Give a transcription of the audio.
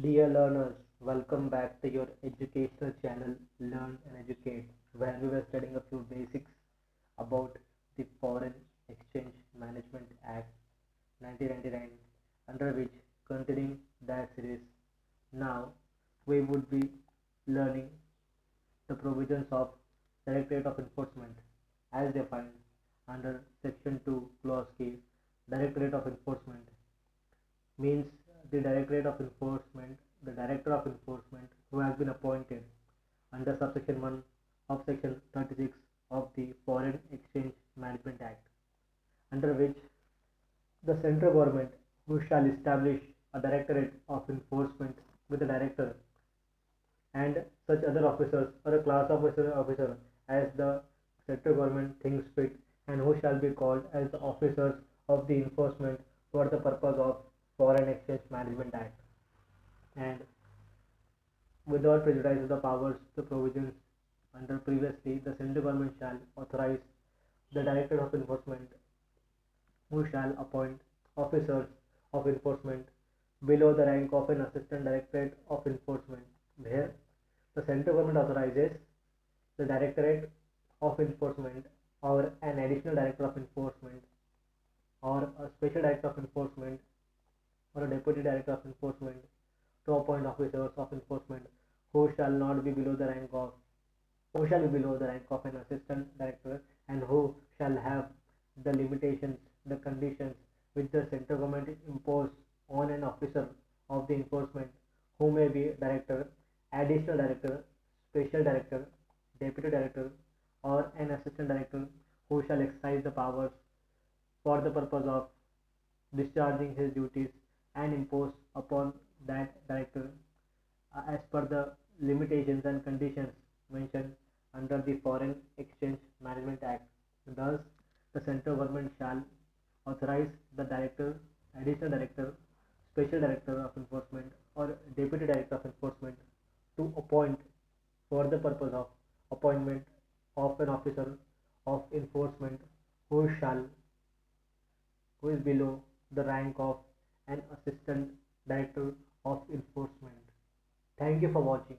Dear learners, welcome back to your educational channel Learn and Educate, where we were studying a few basics about the Foreign Exchange Management Act 1999, under which, continuing that series, now we would be learning the provisions of Directorate of Enforcement as defined under Section 2, Clause K. Directorate of Enforcement means the the Director of Enforcement who has been appointed under subsection 1 of section 36 of the Foreign Exchange Management Act, under which the central government who shall establish a Directorate of Enforcement with a director and such other officers or a class of officer as the central government thinks fit and who shall be called as the officers of the enforcement for the purpose of Foreign Exchange Management Act, and without prejudice of the powers, the provisions under previously, the central government shall authorize the Director of Enforcement who shall appoint officers of enforcement below the rank of an Assistant Directorate of Enforcement, where the central government authorizes the Directorate of Enforcement or an additional Director of Enforcement or a Special Director of Enforcement or a Deputy Director of Enforcement to appoint officers of enforcement who shall not be below the rank of who shall be below the rank of an assistant director and who shall have the limitations, the conditions which the central government impose on an officer of the enforcement who may be director, additional director, special director, deputy director, or an assistant director who shall exercise the powers for the purpose of discharging his duties and impose upon that director as per the limitations and conditions mentioned under the Foreign Exchange Management Act. Thus, the central government shall authorize the director, additional director, special director of enforcement, or deputy director of enforcement to appoint for the purpose of appointment of an officer of enforcement who shall who is below the rank of an assistant director of enforcement. Thank you for watching.